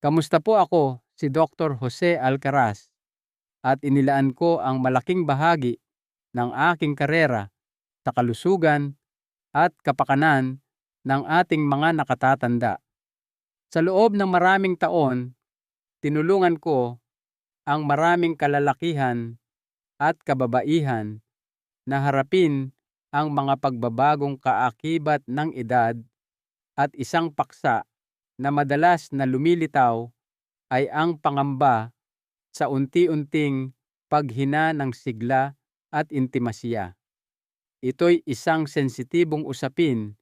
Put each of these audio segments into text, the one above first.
Kamusta po ako, si Dr. Jose Alcaraz, at inilaan ko ang malaking bahagi ng aking karera sa kalusugan at kapakanan ng ating mga nakatatanda. Sa loob ng maraming taon, tinulungan ko ang maraming kalalakihan at kababaihan na harapin ang mga pagbabagong kaakibat ng edad, at isang paksa na madalas na lumilitaw ay ang pangamba sa unti-unting paghina ng sigla at intimasya. Ito'y isang sensitibong usapin,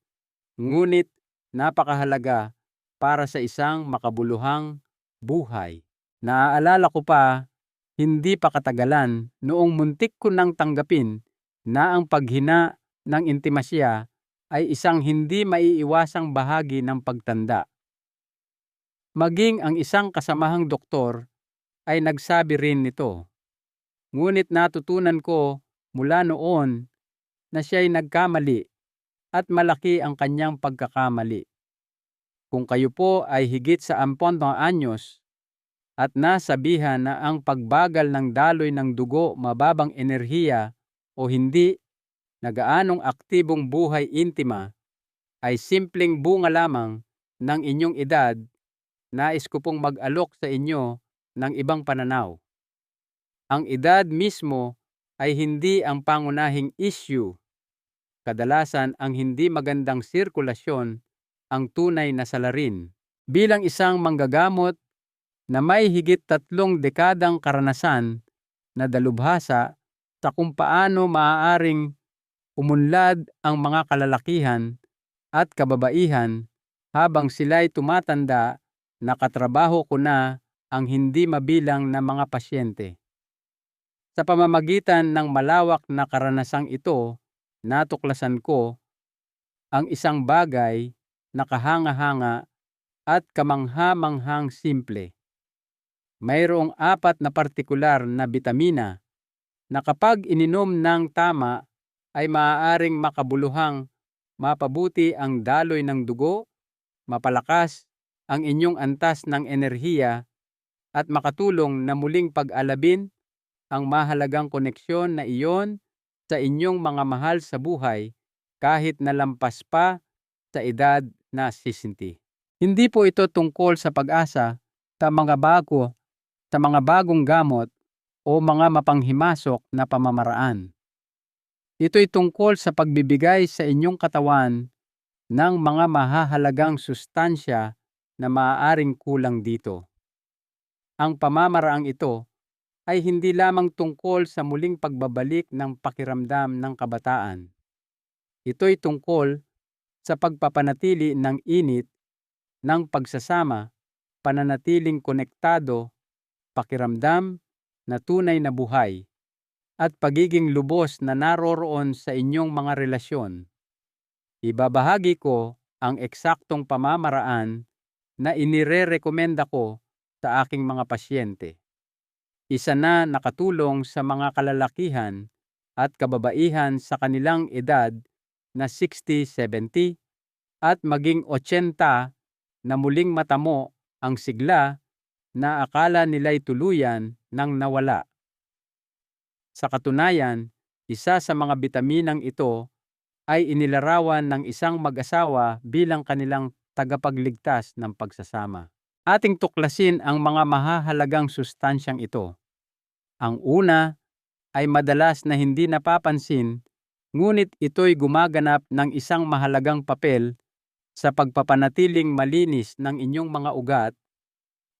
ngunit napakahalaga para sa isang makabuluhang buhay. Naaalala ko pa, hindi pa katagalan, noong muntik ko nang tanggapin na ang paghina ng intimasya ay isang hindi maiiwasang bahagi ng pagtanda. Maging ang isang kasamahang doktor ay nagsabi rin nito. Ngunit natutunan ko mula noon na siya'y nagkamali at malaki ang kanyang pagkakamali. Kung kayo po ay higit sa 40 anyos at nasabihan na ang pagbagal ng daloy ng dugo, mababang enerhiya o hindi nagaanong aktibong buhay intima ay simpleng bunga lamang ng inyong edad, nais ko pong mag-alok sa inyo ng ibang pananaw. Ang edad mismo ay hindi ang pangunahing issue. Kadalasan ang hindi magandang sirkulasyon ang tunay na salarin. Bilang isang manggagamot na may higit 3 dekadang karanasan na dalubhasa sa kung paano maaaring umunlad ang mga kalalakihan at kababaihan habang sila'y tumatanda, nakatrabaho ko na ang hindi mabilang na mga pasyente. Sa pamamagitan ng malawak na karanasang ito, natuklasan ko ang isang bagay na kahanga-hanga at kamangha-manghang simple. Mayroong 4 na partikular na bitamina na kapag ininom ng tama ay maaaring makabuluhang mapabuti ang daloy ng dugo, mapalakas ang inyong antas ng enerhiya, at makatulong na muling pag-alabin ang mahalagang koneksyon na iyon sa inyong mga mahal sa buhay kahit nalampas pa sa edad na 60. Hindi po ito tungkol sa pag-asa sa mga bagong gamot o mga mapanghimasok na pamamaraan. Ito'y tungkol sa pagbibigay sa inyong katawan ng mga mahahalagang sustansya na maaaring kulang dito. Ang pamamaraang ito ay hindi lamang tungkol sa muling pagbabalik ng pakiramdam ng kabataan. Ito'y tungkol sa pagpapanatili ng init ng pagsasama, pananatiling konektado, pakiramdam na tunay na buhay, at pagiging lubos na naroroon sa inyong mga relasyon. Ibabahagi ko ang eksaktong pamamaraan na inirerekomenda ko sa aking mga pasyente. Isa na nakatulong sa mga kalalakihan at kababaihan sa kanilang edad na 60, 70 at maging 80 na muling matamo ang sigla na akala nila'y tuluyan nang nawala. Sa katunayan, isa sa mga bitaminang ito ay inilarawan ng isang mag-asawa bilang kanilang tagapagligtas ng pagsasama. Ating tuklasin ang mga mahahalagang sustansyang ito. Ang una ay madalas na hindi napapansin, ngunit ito'y gumaganap ng isang mahalagang papel sa pagpapanatiling malinis ng inyong mga ugat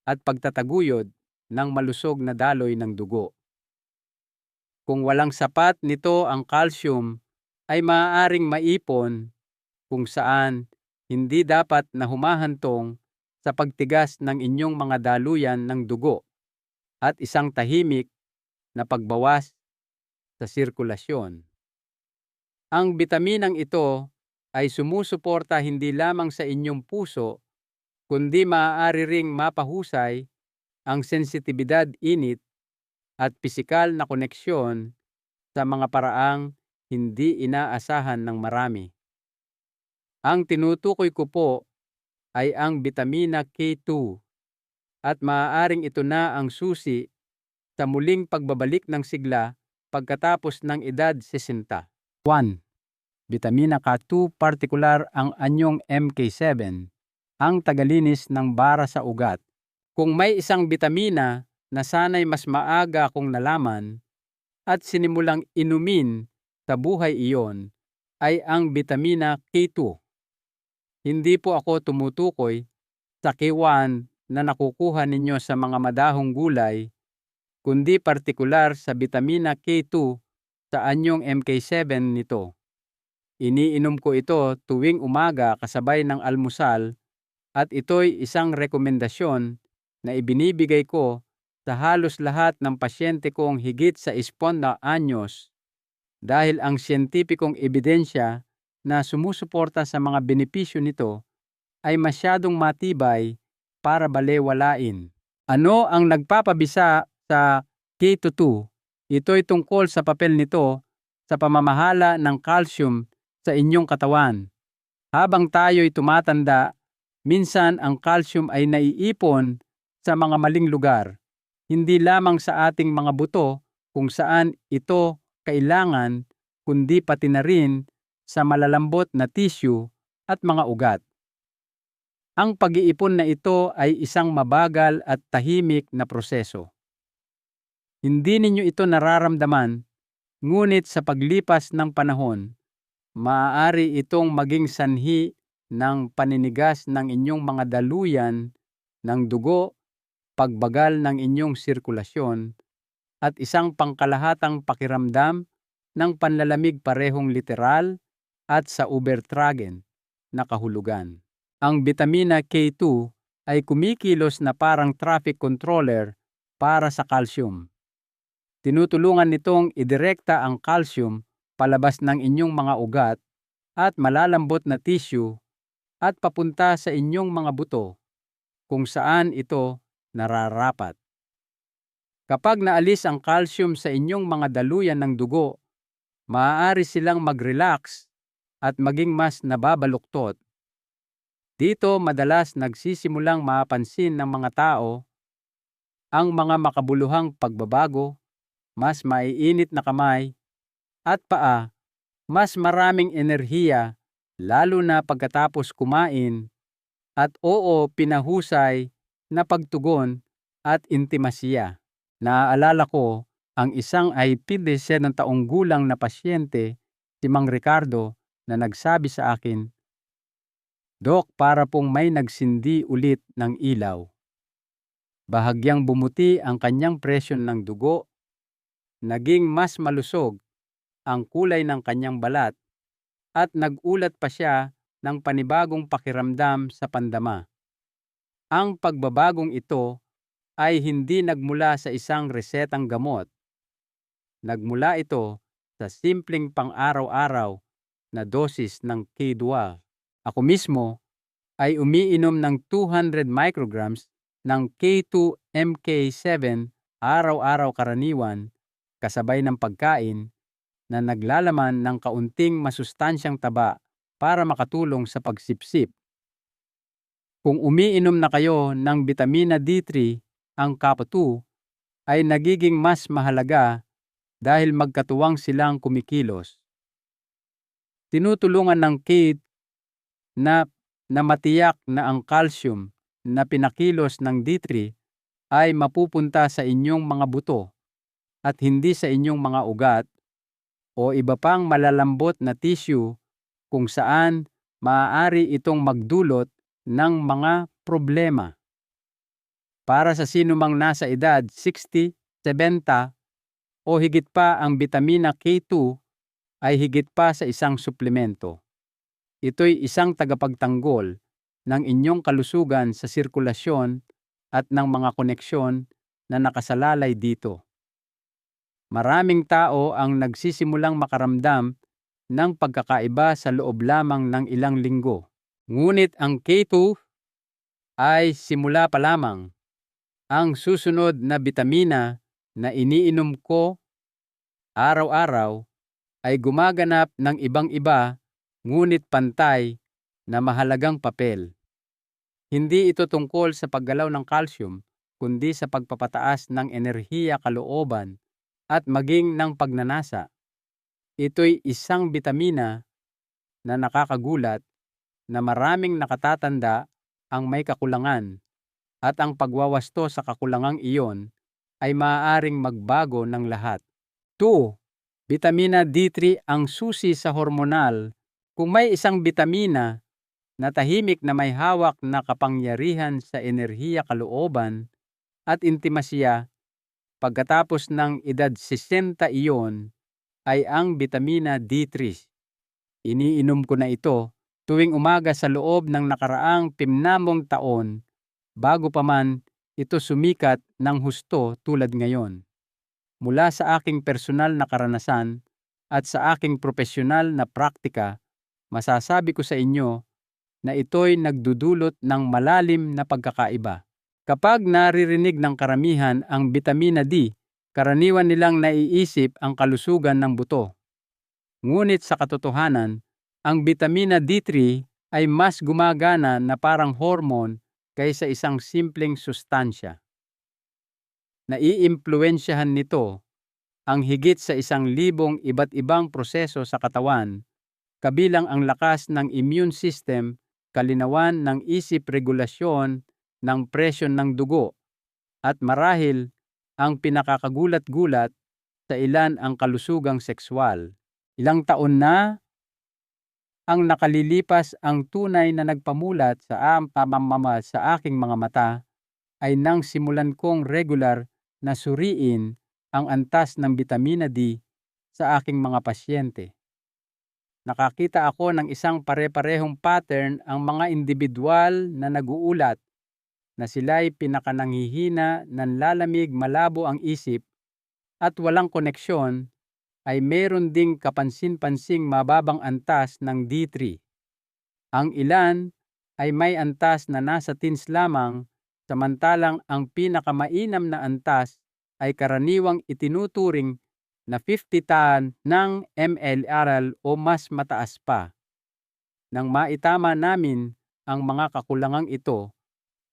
at pagtataguyod ng malusog na daloy ng dugo. Kung walang sapat nito, ang calcium ay maaaring maipon kung saan hindi dapat na humahantong sa pagtigas ng inyong mga daluyan ng dugo at isang tahimik na pagbawas sa sirkulasyon. Ang bitaminang ito ay sumusuporta hindi lamang sa inyong puso, kundi maaari ring mapahusay ang sensitibidad, init, at pisikal na koneksyon sa mga paraang hindi inaasahan ng marami. Ang tinutukoy ko po ay ang bitamina K2 at maaaring ito na ang susi sa muling pagbabalik ng sigla pagkatapos ng edad 60. 1. Bitamina K2, partikular ang anyong MK7, ang tagalinis ng bara sa ugat. Kung may isang bitamina na sana'y mas maaga kong nalaman at sinimulang inumin sa buhay iyon, ay ang bitamina K2. Hindi po ako tumutukoy sa K1 na nakukuha ninyo sa mga madahong gulay, kundi partikular sa bitamina K2 sa anyong MK7 nito. Iniinom ko ito tuwing umaga kasabay ng almusal at ito'y isang rekomendasyon na ibinibigay ko sa halos lahat ng pasyente kong higit sa 10 anyos dahil ang siyentipikong ebidensya na sumusuporta sa mga benepisyo nito ay masyadong matibay para balewalain. Ano ang nagpapabisa sa K2? Ito'y tungkol sa papel nito sa pamamahala ng calcium sa inyong katawan. Habang tayo'y tumatanda, minsan ang calcium ay naiipon sa mga maling lugar, hindi lamang sa ating mga buto kung saan ito kailangan, kundi pati na rin sa malalambot na tissue at mga ugat. Ang pag-iipon na ito ay isang mabagal at tahimik na proseso. Hindi ninyo ito nararamdaman, ngunit sa paglipas ng panahon, maaari itong maging sanhi ng paninigas ng inyong mga daluyan ng dugo, pagbagal ng inyong sirkulasyon, at isang pangkalahatang pakiramdam ng panlalamig parehong literal at sa ubertragen na kahulugan. Ang bitamina K2 ay kumikilos na parang traffic controller para sa calcium. Tinutulungan nitong idirekta ang calcium palabas ng inyong mga ugat at malalambot na tissue at papunta sa inyong mga buto kung saan ito nararapat. Kapag naalis ang calcium sa inyong mga daluyan ng dugo, maaari silang mag-relax at maging mas nababaluktot. Dito madalas nagsisimulang mapansin ng mga tao ang mga makabuluhang pagbabago, mas maiinit na kamay at paa, mas maraming enerhiya lalo na pagkatapos kumain, at pinahusay na pagtugon at intimasiya. Naaalala ko ang isang 57 taong gulang na pasyente, si Mang Ricardo, na nagsabi sa akin, "Dok, para pong may nagsindi ulit ng ilaw." Bahagyang bumuti ang kanyang presyon ng dugo, naging mas malusog ang kulay ng kanyang balat, at nagulat pa siya ng panibagong pakiramdam sa pandama. Ang pagbabagong ito ay hindi nagmula sa isang resetang gamot. Nagmula ito sa simpleng pang-araw-araw na dosis ng K2. Ako mismo ay umiinom ng 200 micrograms ng K2 MK7 araw-araw karaniwan kasabay ng pagkain na naglalaman ng kaunting masustansyang taba para makatulong sa pagsipsip. Kung umiinom na kayo ng vitamina D3, ang K2 ay nagiging mas mahalaga dahil magkatuwang silang kumikilos. Tinutulungan ng K na matiyak na ang calcium na pinakilos ng D3 ay mapupunta sa inyong mga buto at hindi sa inyong mga ugat o iba pang malalambot na tissue kung saan maaari itong magdulot ng mga problema. Para sa sinumang nasa edad 60, 70 o higit pa, ang bitamina K2 ay higit pa sa isang suplemento. Ito'y isang tagapagtanggol ng inyong kalusugan sa sirkulasyon at ng mga koneksyon na nakasalalay dito. Maraming tao ang nagsisimulang makaramdam ng pagkakaiba sa loob lamang ng ilang linggo. Ngunit ang K2 ay simula pa lamang. Ang susunod na bitamina na iniinom ko araw-araw ay gumaganap ng ibang-iba ngunit pantay na mahalagang papel. Hindi ito tungkol sa paggalaw ng calcium, kundi sa pagpapataas ng enerhiya kalooban at maging ng pagnanasa. Ito'y isang bitamina na nakakagulat na maraming nakatatanda ang may kakulangan at ang pagwawasto sa kakulangang iyon ay maaaring magbago ng lahat. 2. Bitamina D3 ang susi sa hormonal. Kung may isang bitamina na tahimik na may hawak na kapangyarihan sa enerhiya kalooban at intimasya pagkatapos ng edad 60 iyon ay ang bitamina D3. Iniinom ko na ito tuwing umaga sa loob ng nakaraang 50 taon bago pa man ito sumikat ng husto tulad ngayon. Mula sa aking personal na karanasan at sa aking profesional na praktika, masasabi ko sa inyo na ito'y nagdudulot ng malalim na pagkakaiba. Kapag naririnig ng karamihan ang bitamina D, karaniwan nilang naiisip ang kalusugan ng buto. Ngunit sa katotohanan, ang bitamina D3 ay mas gumagana na parang hormone kaysa isang simpleng sustansya. Naiimpluwensyahan nito ang higit sa 1,000 iba't ibang proseso sa katawan, kabilang ang lakas ng immune system, kalinawan ng isip, regulasyon ng presyon ng dugo, at marahil ang pinakakagulat-gulat sa ilan ang kalusugang sexual. Ilang taon na ang nakalilipas, ang tunay na nagpamulat sa aking mga mata ay nang simulan kong regular na suriin ang antas ng bitamina D sa aking mga pasyente. Nakakita ako ng isang pare-parehong pattern ang mga individual na nag-uulat na sila'y pinakananghihina, nanlalamig, malabo ang isip at walang koneksyon, ay mayroon ding kapansin-pansing mababang antas ng D3. Ang ilan ay may antas na nasa teens lamang, samantalang ang pinakamainam na antas ay karaniwang itinuturing na 50 tan ng ml o mas mataas pa. Nang maitama namin ang mga kakulangang ito,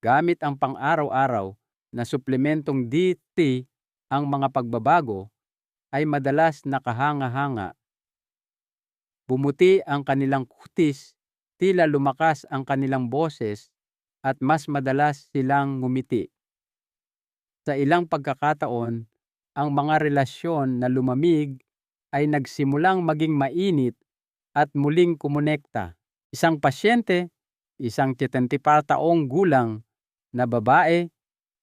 gamit ang pang-araw-araw na suplementong D3, ang mga pagbabago ay madalas nakahanga-hanga. Bumuti ang kanilang kutis, tila lumakas ang kanilang boses, at mas madalas silang ngumiti. Sa ilang pagkakataon, ang mga relasyon na lumamig ay nagsimulang maging mainit at muling kumonekta. Isang pasyente, isang 74 taong gulang na babae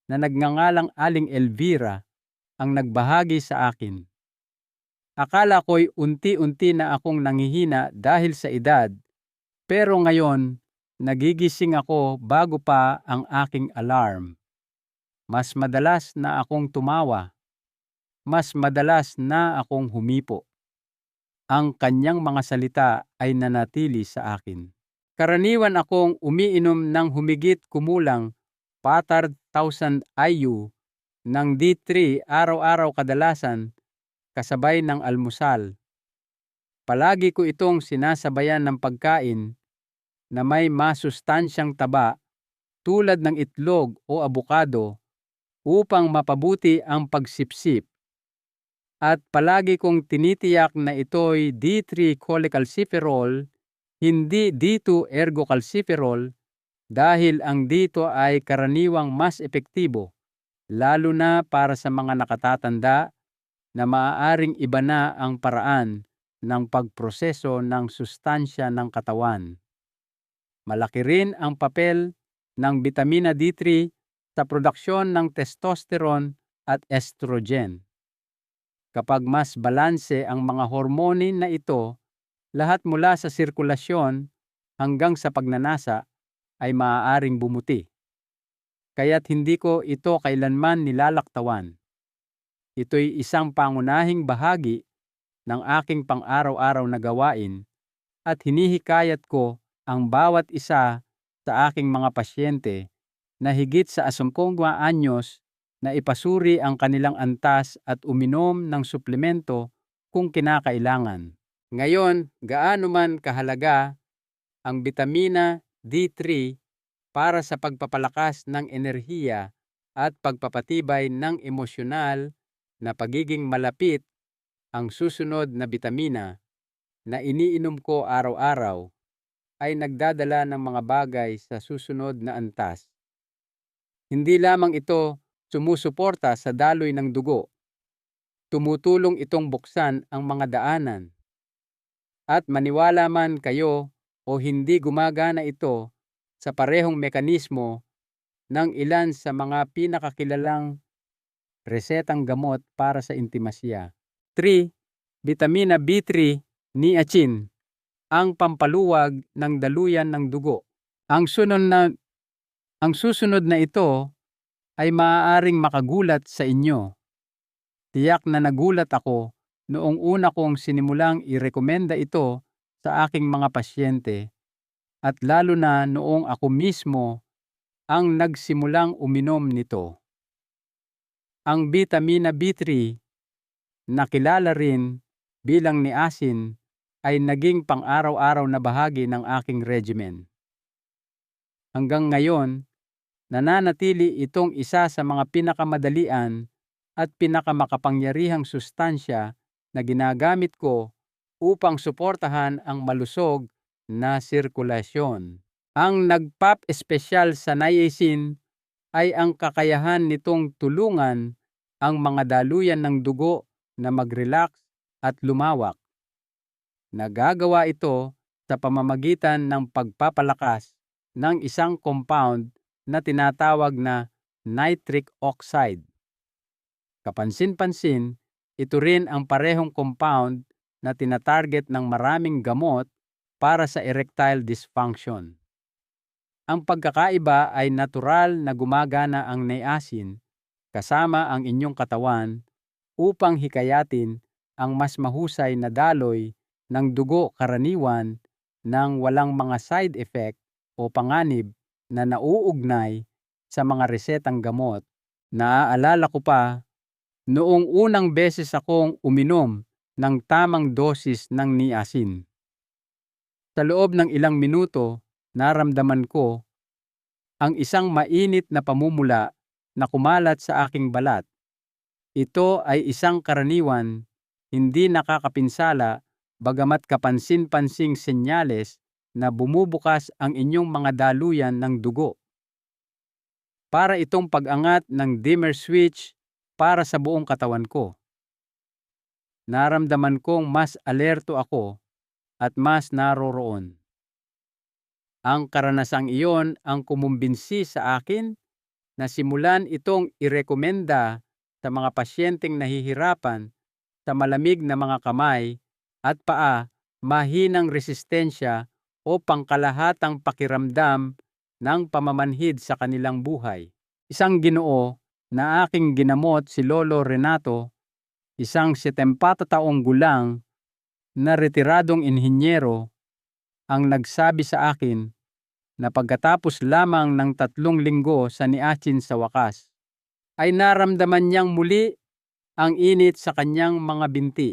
na nagngangalang Aling Elvira, ang nagbahagi sa akin. Akala ko'y unti-unti na akong nanghihina dahil sa edad, pero ngayon nagigising ako bago pa ang aking alarm. Mas madalas na akong tumawa. Mas madalas na akong humipo. Ang kanyang mga salita ay nanatili sa akin. Karaniwan akong umiinom ng humigit kumulang 4,000 IU ng D3 araw-araw, kadalasan kasabay ng almusal. Palagi ko itong sinasabayan ng pagkain na may masustansyang taba tulad ng itlog o abukado upang mapabuti ang pagsipsip. At palagi kong tinitiyak na ito'y D3 cholecalciferol, hindi D2 ergocalciferol, dahil ang D2 ay karaniwang mas epektibo, lalo na para sa mga nakatatanda na maaaring iba na ang paraan ng pagproseso ng sustansya ng katawan. Malaki rin ang papel ng bitamina D3 sa produksyon ng testosterone at estrogen. Kapag mas balanse ang mga hormone na ito, lahat mula sa sirkulasyon hanggang sa pagnanasa ay maaaring bumuti. Kaya't hindi ko ito kailanman nilalaktawan. Ito'y isang pangunahing bahagi ng aking pang-araw-araw na gawain at hinihikayat ko ang bawat isa sa aking mga pasyente na higit sa 50 anyos na ipasuri ang kanilang antas at uminom ng suplemento kung kinakailangan. Ngayon, gaano man kahalaga ang bitamina D3 para sa pagpapalakas ng enerhiya at pagpapatibay ng emosyonal na pagiging malapit. Ang susunod na bitamina na iniinom ko araw-araw ay nagdadala ng mga bagay sa susunod na antas. Hindi lamang ito sumusuporta sa daloy ng dugo, tumutulong itong buksan ang mga daanan. At maniwala man kayo o hindi, gumagana ito sa parehong mekanismo ng ilan sa mga pinakakilalang resetang gamot para sa intimasya. 3. Bitamina B3, niacin, ang pampaluwag ng daluyan ng dugo. Ang susunod na ito ay maaaring makagulat sa inyo. Tiyak na nagulat ako noong una kong sinimulang irekomenda ito sa aking mga pasyente, at lalo na noong ako mismo ang nagsimulang uminom nito. Ang bitamina B3, na kilala rin bilang niacin, ay naging pang-araw-araw na bahagi ng aking regimen. Hanggang ngayon, nananatili itong isa sa mga pinakamadalian at pinakamakapangyarihang sustansya na ginagamit ko upang suportahan ang malusog na sirkulasyon. Ang nagpap-espesyal sa niacin ay ang kakayahan nitong tulungan ang mga daluyan ng dugo na mag-relax at lumawak. Nagagawa ito sa pamamagitan ng pagpapalakas ng isang compound na tinatawag na nitric oxide. Kapansin-pansin, ito rin ang parehong compound na tinatarget ng maraming gamot para sa erectile dysfunction. Ang pagkakaiba ay natural na gumagana ang niacin kasama ang inyong katawan upang hikayatin ang mas mahusay na daloy ng dugo, karaniwan nang walang mga side effect o panganib na nauugnay sa mga resetang gamot. Naaalala ko pa noong unang beses akong uminom ng tamang dosis ng niacin. Sa loob ng ilang minuto, naramdaman ko ang isang mainit na pamumula na kumalat sa aking balat. Ito ay isang karaniwan, hindi nakakapinsala, bagamat kapansin-pansing senyales na bumubukas ang inyong mga daluyan ng dugo. Para itong pag-angat ng dimmer switch para sa buong katawan ko. Naramdaman kong mas alerto ako at mas naroroon. Ang karanasang iyon ang kumumbinsi sa akin na simulan itong irekomenda sa mga pasyenteng nahihirapan sa malamig na mga kamay at paa, mahinang resistensya o pangkalahatang pakiramdam ng pamamanhid sa kanilang buhay. Isang Ginoo na aking ginamot, si Lolo Renato, isang 70 taong gulang na retiradong inhinyero, ang nagsabi sa akin na pagkatapos lamang ng 3 linggo sa niacin, sa wakas ay naramdaman niyang muli ang init sa kanyang mga binti.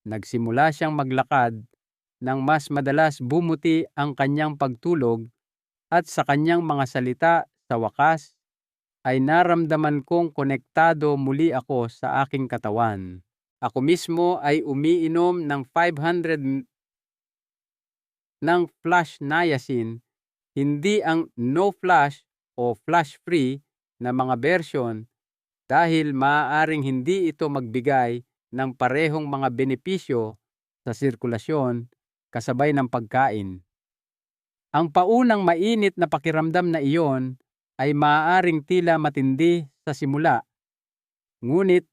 Nagsimula siyang maglakad nang mas madalas, bumuti ang kanyang pagtulog, at sa kanyang mga salita, sa wakas ay naramdaman kong konektado muli ako sa aking katawan. Ako mismo ay umiinom ng 500 ng flash niacin, hindi ang no flash o flash free na mga bersyon, dahil maaaring hindi ito magbigay ng parehong mga benepisyo sa sirkulasyon kasabay ng pagkain. Ang paunang mainit na pakiramdam na iyon ay maaaring tila matindi sa simula. Ngunit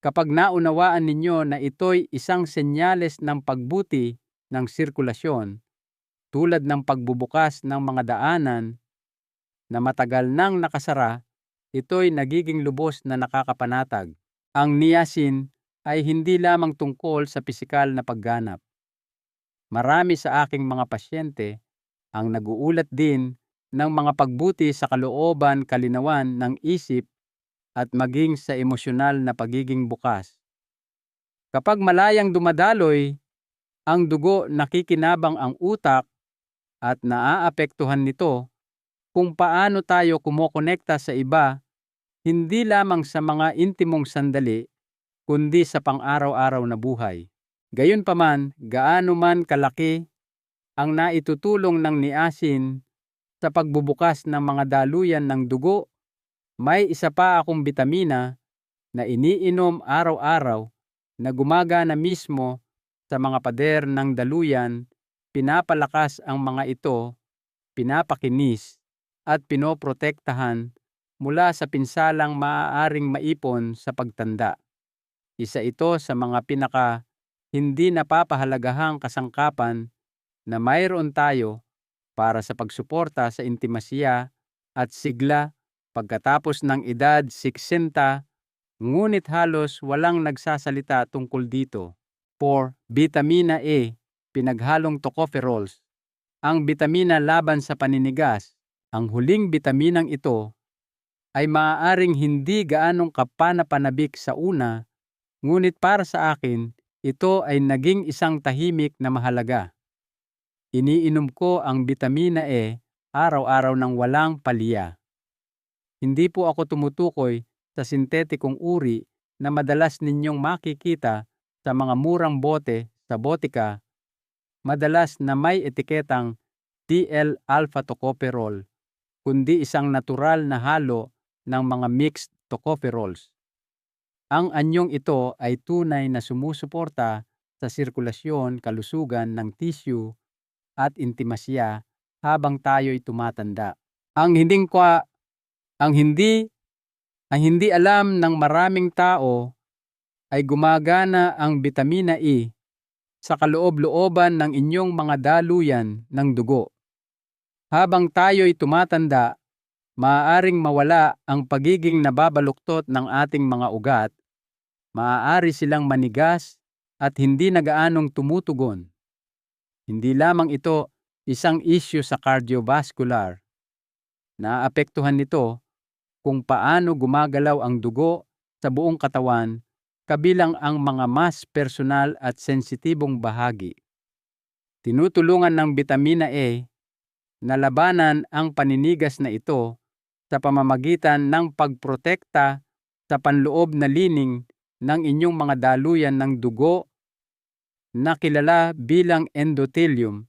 kapag naunawaan ninyo na ito'y isang senyales ng pagbuti ng sirkulasyon, tulad ng pagbubukas ng mga daanan na matagal nang nakasara, ito'y nagiging lubos na nakakapanatag. Ang niacin ay hindi lamang tungkol sa pisikal na pagganap. Marami sa aking mga pasyente ang naguulat din ng mga pagbuti sa kalooban, kalinawan ng isip at maging sa emosyonal na pagiging bukas. Kapag malayang dumadaloy ang dugo, nakikinabang ang utak at naaapektuhan nito kung paano tayo kumokonekta sa iba hindi lamang sa mga intimong sandali, kundi sa pang-araw-araw na buhay. Gayunpaman, gaano man kalaki ang naitutulong ng niasin sa pagbubukas ng mga daluyan ng dugo, may isa pa akong bitamina na iniinom araw-araw na gumagana mismo sa mga pader ng daluyan, pinapalakas ang mga ito, pinapakinis at pinoprotektahan mula sa pinsalang maaaring maipon sa pagtanda. Isa ito sa mga hindi napapahalagahang kasangkapan na mayroon tayo para sa pagsuporta sa intimasya at sigla pagkatapos ng edad 60, ngunit halos walang nagsasalita tungkol dito. 4. Vitamina A, pinaghalong tocopherols. Ang bitamina laban sa paninigas. Ang huling bitaminang ito ay maaaring hindi gaanong kapanapanabik sa una, ngunit para sa akin, ito ay naging isang tahimik na mahalaga. Iniinom ko ang bitamina A araw-araw ng walang palya. Hindi po ako tumutukoy sa sintetikong uri na madalas ninyong makikita sa mga murang bote sa botika, madalas na may etiketang DL-alpha tocopherol, kundi isang natural na halo ng mga mixed tocopherols. Ang anyong ito ay tunay na sumusuporta sa sirkulasyon, kalusugan ng tissue at intimasya habang tayo'y tumatanda. Ang hindi alam ng maraming tao ay gumagana ang bitamina E sa kaloob-looban ng inyong mga daluyan ng dugo. Habang tayo'y tumatanda, maaaring mawala ang pagiging nababaluktot ng ating mga ugat, maaari silang manigas at hindi na gaanong tumutugon. Hindi lamang ito isang issue sa cardiovascular. Naapektuhan nito kung paano gumagalaw ang dugo sa buong katawan, kabilang ang mga mas personal at sensitibong bahagi. Tinutulungan ng bitamina A na labanan ang paninigas na ito sa pamamagitan ng pagprotekta sa panloob na lining ng inyong mga daluyan ng dugo na kilala bilang endothelium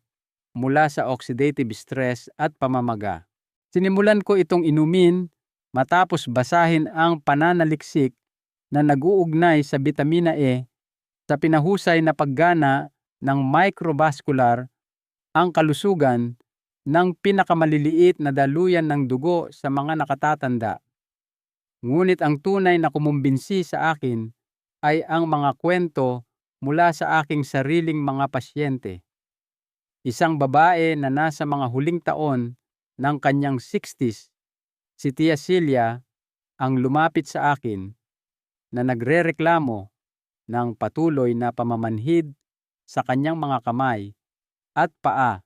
mula sa oxidative stress at pamamaga. Sinimulan ko itong inumin matapos basahin ang pananaliksik na nag-uugnay sa bitamina E sa pinahusay na paggana ng microvascular, ang kalusugan ng pinakamaliliit na daluyan ng dugo sa mga nakatatanda. Ngunit ang tunay na kumumbinsi sa akin ay ang mga kwento mula sa aking sariling mga pasyente. Isang babae na nasa mga huling taon ng kanyang 60s, si Tia Celia, ang lumapit sa akin na nagrereklamo ng patuloy na pamamanhid sa kanyang mga kamay at paa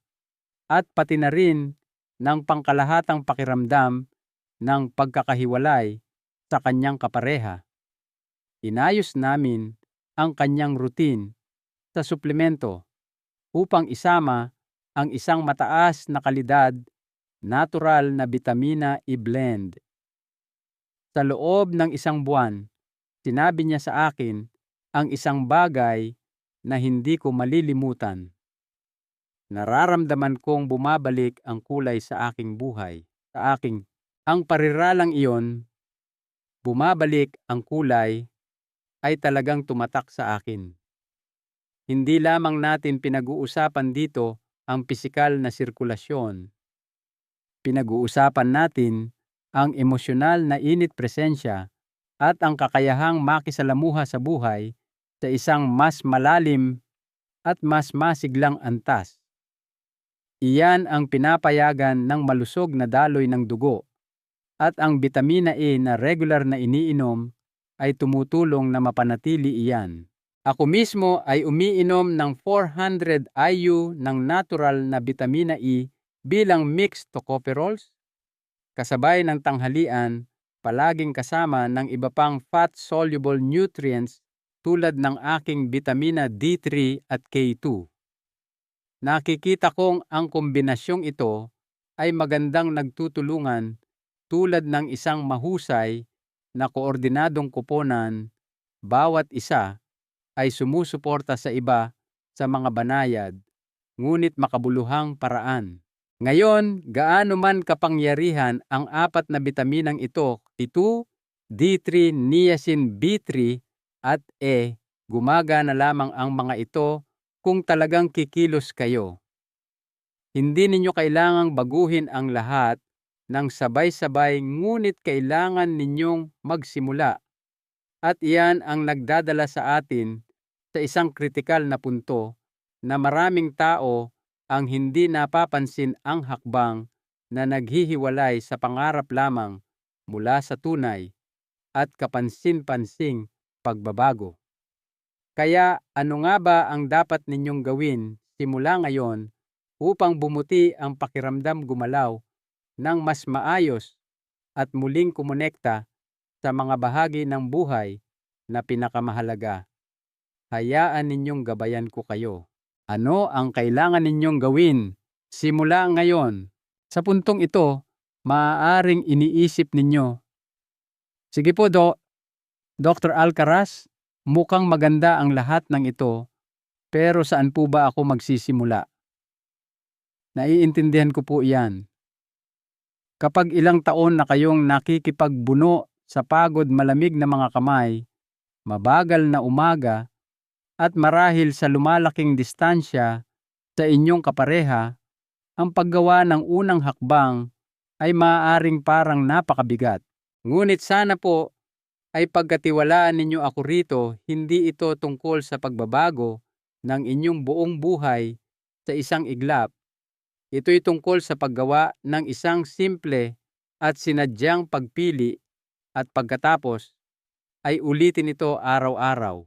at pati na rin ng pangkalahatang pakiramdam ng pagkakahiwalay sa kanyang kapareha. Inayos namin ang kanyang routine sa suplemento upang isama ang isang mataas na kalidad natural na bitamina E blend. Sa loob ng isang buwan, sinabi niya sa akin ang isang bagay na hindi ko malilimutan. Nararamdaman kong bumabalik ang kulay sa aking buhay. Ang pariralang iyon, bumabalik ang kulay, ay talagang tumatak sa akin. Hindi lamang natin pinag-uusapan dito ang pisikal na sirkulasyon. Pinag-uusapan natin ang emosyonal na init presensya at ang kakayahang makisalamuha sa buhay sa isang mas malalim at mas masiglang antas. Iyan ang pinapayagan ng malusog na daloy ng dugo, at ang bitamina E na regular na iniinom ay tumutulong na mapanatili iyan. Ako mismo ay umiinom ng 400 IU ng natural na bitamina E bilang mixed tocopherols, kasabay ng tanghalian, palaging kasama ng iba pang fat-soluble nutrients tulad ng aking bitamina D3 at K2. Nakikita kong ang kombinasyong ito ay magandang nagtutulungan tulad ng isang mahusay na koordinadong koponan, bawat isa ay sumusuporta sa iba sa mga banayad, ngunit makabuluhang paraan. Ngayon, gaano man kapangyarihan ang apat na bitaminang ito, T2, D3, niacin, B3 at E, gumagana lamang ang mga ito kung talagang kikilos kayo. Hindi ninyo kailangang baguhin ang lahat ng sabay-sabay, ngunit kailangan ninyong magsimula. At iyan ang nagdadala sa atin sa isang kritikal na punto na maraming tao ang hindi napapansin ang hakbang na naghihiwalay sa pangarap lamang mula sa tunay at kapansin-pansing pagbabago. Kaya ano nga ba ang dapat ninyong gawin simula ngayon upang bumuti ang pakiramdam gumalaw ng mas maayos at muling kumonekta sa mga bahagi ng buhay na pinakamahalaga? Hayaan ninyong gabayan ko kayo. Ano ang kailangan ninyong gawin simula ngayon? Sa puntong ito, maaaring iniisip ninyo, sige po Dr. Alcaraz, mukhang maganda ang lahat ng ito, pero saan po ba ako magsisimula? Naiintindihan ko po iyan. Kapag ilang taon na kayong nakikipagbuno sa pagod malamig na mga kamay, mabagal na umaga, at marahil sa lumalaking distansya sa inyong kapareha, ang paggawa ng unang hakbang ay maaaring parang napakabigat. Ngunit sana po ay pagkatiwalaan ninyo ako rito, hindi ito tungkol sa pagbabago ng inyong buong buhay sa isang iglap. Ito'y tungkol sa paggawa ng isang simple at sinadyang pagpili, at pagkatapos ay ulitin ito araw-araw.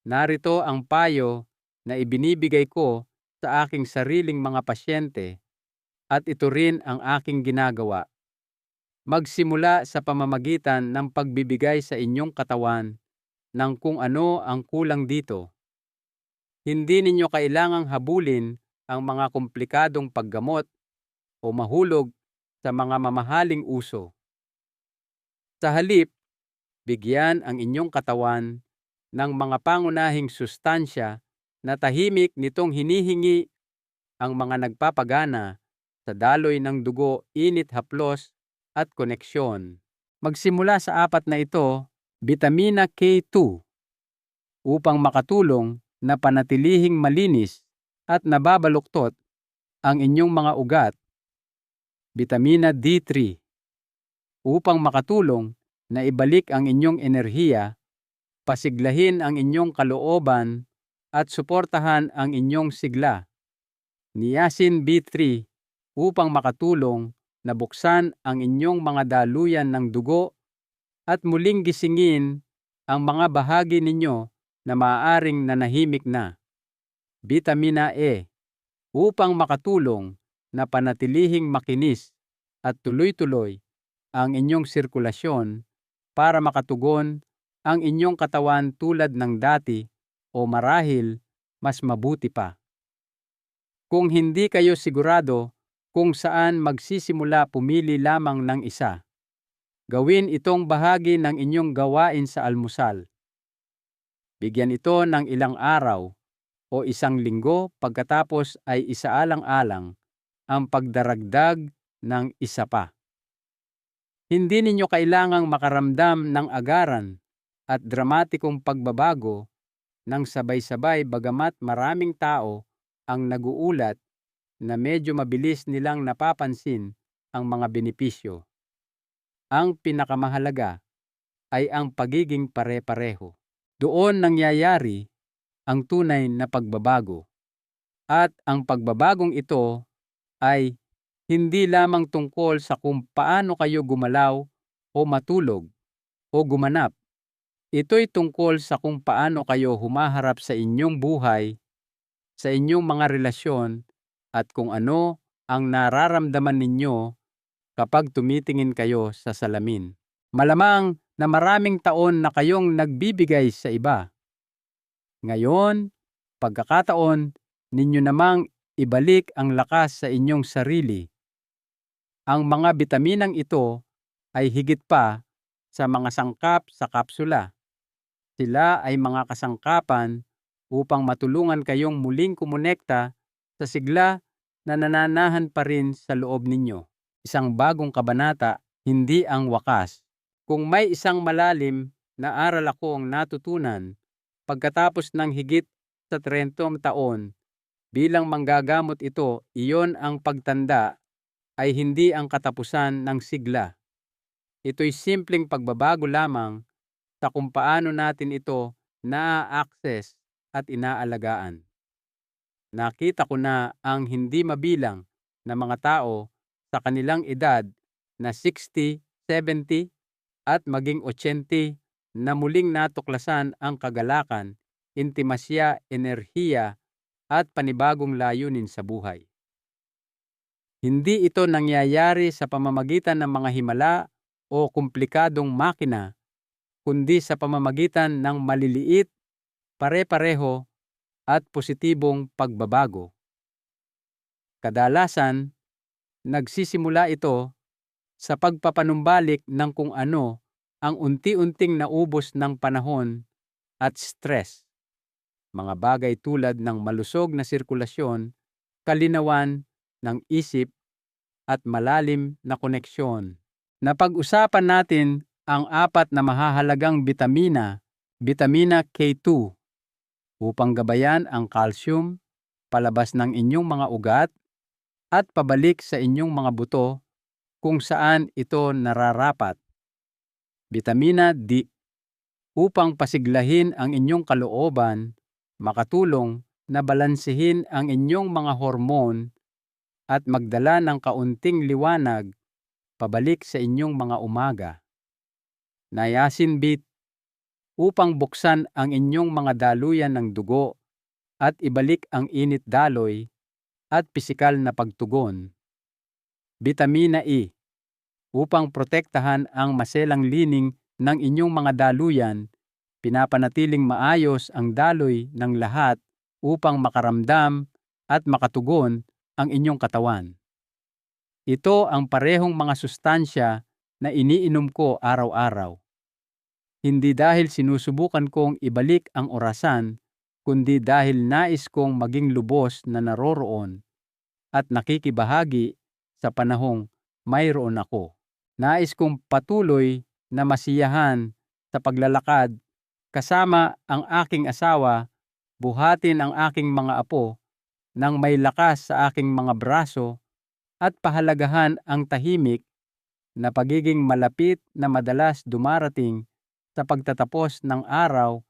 Narito ang payo na ibinibigay ko sa aking sariling mga pasyente, at ito rin ang aking ginagawa. Magsimula sa pamamagitan ng pagbibigay sa inyong katawan ng kung ano ang kulang dito. Hindi ninyo kailangang habulin ang mga komplikadong paggamot o mahulog sa mga mamahaling uso. Sa halip, bigyan ang inyong katawan ng mga pangunahing sustansya na tahimik nitong hinihingi ang mga nagpapagana sa daloy ng dugo, init, haplos at koneksyon. Magsimula sa apat na ito, Vitamina K2, upang makatulong na panatilihing malinis at nababaluktot ang inyong mga ugat. Vitamina D3, upang makatulong na ibalik ang inyong enerhiya, pasiglahin ang inyong kalooban at suportahan ang inyong sigla. Niacin B3, upang makatulong na buksan ang inyong mga daluyan ng dugo at muling gisingin ang mga bahagi ninyo na maaaring nanahimik na. Vitamina E, upang makatulong na panatilihing makinis at tuloy-tuloy ang inyong sirkulasyon para makatugon ang inyong katawan tulad ng dati o marahil mas mabuti pa. Kung hindi kayo sigurado kung saan magsisimula, pumili lamang ng isa. Gawin itong bahagi ng inyong gawain sa almusal. Bigyan ito ng ilang araw o isang linggo, pagkatapos ay isaalang-alang ang pagdaragdag ng isa pa. Hindi ninyo kailangang makaramdam ng agaran at dramatikong pagbabago ng sabay-sabay, bagamat maraming tao ang naguulat na medyo mabilis nilang napapansin ang mga benepisyo. Ang pinakamahalaga ay ang pagiging pare-pareho. Doon nangyayari ang tunay na pagbabago. At ang pagbabagong ito ay hindi lamang tungkol sa kung paano kayo gumalaw o matulog o gumanap. Ito'y tungkol sa kung paano kayo humaharap sa inyong buhay, sa inyong mga relasyon, at kung ano ang nararamdaman ninyo kapag tumitingin kayo sa salamin. Malamang na maraming taon na kayong nagbibigay sa iba. Ngayon, pagkakataon ninyo namang ibalik ang lakas sa inyong sarili. Ang mga bitaminang ito ay higit pa sa mga sangkap sa kapsula. Sila ay mga kasangkapan upang matulungan kayong muling kumonekta sa sigla na nananahan pa rin sa loob ninyo. Isang bagong kabanata, hindi ang wakas. Kung may isang malalim na aral akong natutunan pagkatapos ng higit sa 30 taon bilang manggagamot, iyon ang pagtanda ay hindi ang katapusan ng sigla. Ito'y simpleng pagbabago lamang sa kung paano natin ito naa-access at inaalagaan. Nakita ko na ang hindi mabilang na mga tao sa kanilang edad na 60, 70 at maging 80 na muling natuklasan ang kagalakan, intimasya, enerhiya at panibagong layunin sa buhay. Hindi ito nangyayari sa pamamagitan ng mga himala o komplikadong makina, kundi sa pamamagitan ng maliliit, pare-pareho at positibong pagbabago. Kadalasan, nagsisimula ito sa pagpapanumbalik ng kung ano ang unti-unting naubos ng panahon at stress. Mga bagay tulad ng malusog na sirkulasyon, kalinawan ng isip at malalim na koneksyon. Napag-usapan natin ang 4 na mahahalagang bitamina K2, upang gabayan ang calcium, palabas ng inyong mga ugat, at pabalik sa inyong mga buto kung saan ito nararapat. Bitamina D, upang pasiglahin ang inyong kalooban, makatulong na balansehin ang inyong mga hormone at magdala ng kaunting liwanag pabalik sa inyong mga umaga. Niacin B, upang buksan ang inyong mga daluyan ng dugo at ibalik ang init daloy at pisikal na pagtugon. Bitamina E, upang protektahan ang maselang lining ng inyong mga daluyan, pinapanatiling maayos ang daloy ng lahat upang makaramdam at makatugon ang inyong katawan. Ito ang parehong mga sustansya na iniinom ko araw-araw. Hindi dahil sinusubukan kong ibalik ang orasan, kundi dahil nais kong maging lubos na naroroon at nakikibahagi sa panahong mayroon ako. Nais kong patuloy na masiyahan sa paglalakad kasama ang aking asawa, buhatin ang aking mga apo nang may lakas sa aking mga braso, at pahalagahan ang tahimik na pagiging malapit na madalas dumarating sa pagtatapos ng araw,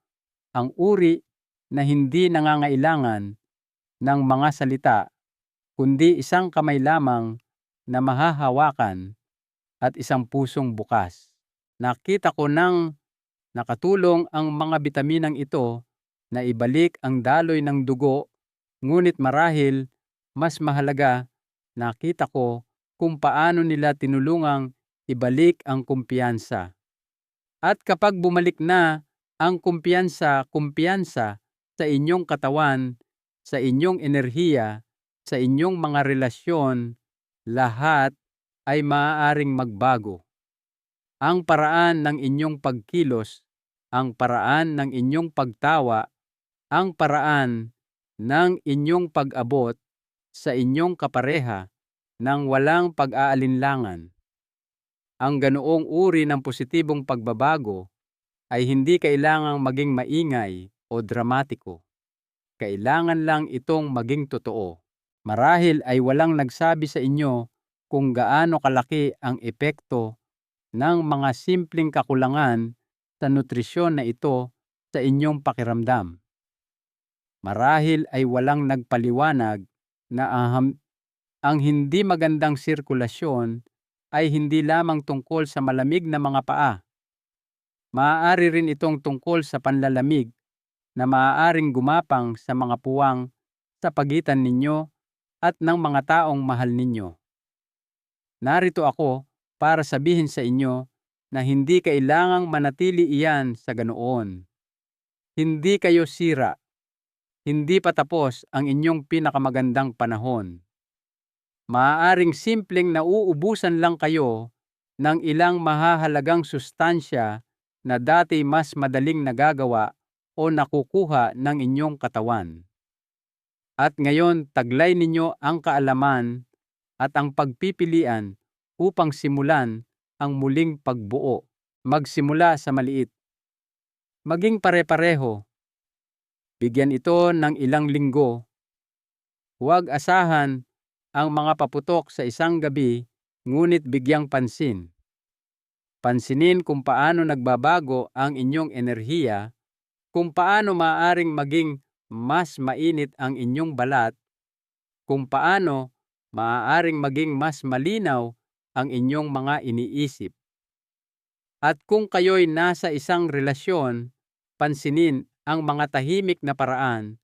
ang uri na hindi nangangailangan ng mga salita, kundi isang kamay lamang na mahahawakan at isang pusong bukas. Nakita ko nang nakatulong ang mga bitaminang ito na ibalik ang daloy ng dugo, ngunit marahil mas mahalaga, nakita ko kung paano nila tinulungang ibalik ang kumpiyansa. At kapag bumalik na ang kumpiyansa sa inyong katawan, sa inyong enerhiya, sa inyong mga relasyon, lahat ay maaaring magbago. Ang paraan ng inyong pagkilos, ang paraan ng inyong pagtawa, ang paraan ng inyong pag-abot sa inyong kapareha nang walang pag-aalinlangan. Ang ganoong uri ng positibong pagbabago ay hindi kailangang maging maingay o dramatiko. Kailangan lang itong maging totoo. Marahil ay walang nagsabi sa inyo kung gaano kalaki ang epekto ng mga simpleng kakulangan sa nutrisyon na ito sa inyong pakiramdam. Marahil ay walang nagpaliwanag na ang hindi magandang sirkulasyon ay hindi lamang tungkol sa malamig na mga paa. Maaari rin itong tungkol sa panlalamig na maaaring gumapang sa mga puwang sa pagitan ninyo at ng mga taong mahal ninyo. Narito ako para sabihin sa inyo na hindi kailangang manatili iyan sa ganoon. Hindi kayo sira. Hindi pa tapos ang inyong pinakamagandang panahon. Maaaring simpleng nauubusan lang kayo ng ilang mahahalagang sustansya na dati mas madaling nagagawa o nakukuha ng inyong katawan. At ngayon taglay ninyo ang kaalaman at ang pagpipilian upang simulan ang muling pagbuo. Magsimula sa maliit. Maging pare-pareho. Bigyan ito ng ilang linggo. Huwag asahan ang mga paputok sa isang gabi, ngunit bigyang pansin. Pansinin kung paano nagbabago ang inyong enerhiya, kung paano maaaring maging mas mainit ang inyong balat, kung paano maaaring maging mas malinaw ang inyong mga iniisip. At kung kayo'y nasa isang relasyon, pansinin ang mga tahimik na paraan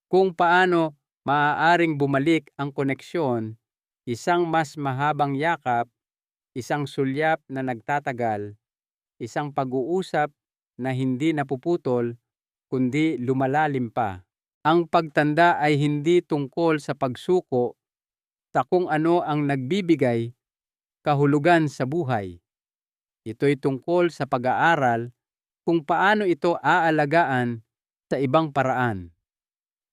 kung paano maaaring bumalik ang koneksyon, isang mas mahabang yakap, isang sulyap na nagtatagal, isang pag-uusap na hindi napuputol kundi lumalalim pa. Ang pagtanda ay hindi tungkol sa pagsuko sa kung ano ang nagbibigay kahulugan sa buhay. Ito'y tungkol sa pag-aaral kung paano ito aalagaan sa ibang paraan.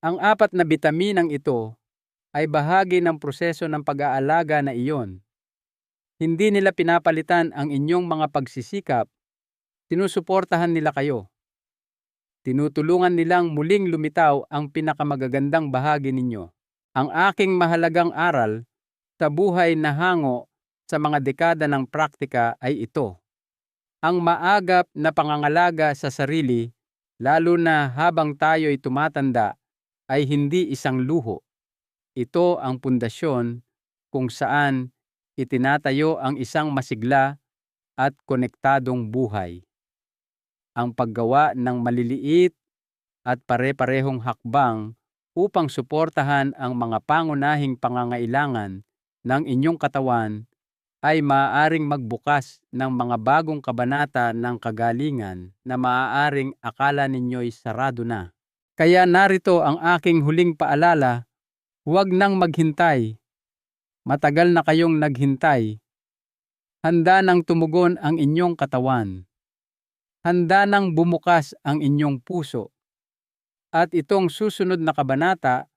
Ang 4 na bitaminang ito ay bahagi ng proseso ng pag-aalaga na iyon. Hindi nila pinapalitan ang inyong mga pagsisikap, sinusuportahan nila kayo. Tinutulungan nilang muling lumitaw ang pinakamagagandang bahagi ninyo. Ang aking mahalagang aral sa buhay na hango sa mga dekada ng praktika ay ito. Ang maagap na pangangalaga sa sarili, lalo na habang tayo'y tumatanda, ay hindi isang luho. Ito ang pundasyon kung saan itinatayo ang isang masigla at konektadong buhay. Ang paggawa ng maliliit at pare-parehong hakbang upang suportahan ang mga pangunahing pangangailangan ng inyong katawan ay maaaring magbukas ng mga bagong kabanata ng kagalingan na maaaring akala ninyo'y sarado na. Kaya narito ang aking huling paalala, huwag nang maghintay. Matagal na kayong naghintay. Handa nang tumugon ang inyong katawan. Handa nang bumukas ang inyong puso. At itong susunod na kabanata,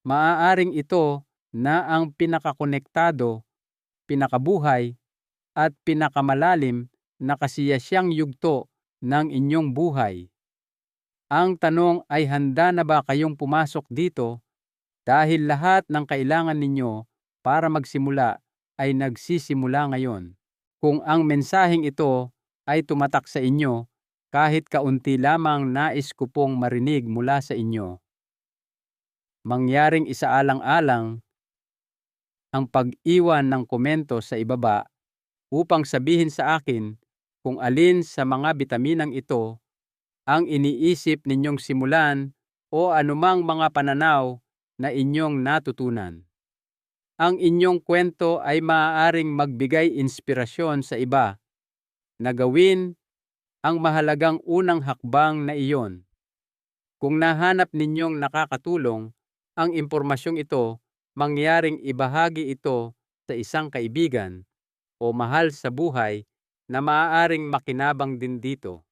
maaaring ito na ang pinakakonektado, pinakabuhay, at pinakamalalim na kasiyasiyang yugto ng inyong buhay. Ang tanong ay handa na ba kayong pumasok dito dahil lahat ng kailangan ninyo para magsimula ay nagsisimula ngayon. Kung ang mensaheng ito ay tumatak sa inyo, kahit kaunti lamang nais ko pong marinig mula sa inyo. Mangyaring isaalang-alang ang pag-iwan ng komento sa ibaba upang sabihin sa akin kung alin sa mga bitaminang ito ang iniisip ninyong simulan o anumang mga pananaw na inyong natutunan. Ang inyong kwento ay maaaring magbigay inspirasyon sa iba na gawin ang mahalagang unang hakbang na iyon. Kung nahanap ninyong nakakatulong ang impormasyong ito, mangyaring ibahagi ito sa isang kaibigan o mahal sa buhay na maaaring makinabang din dito.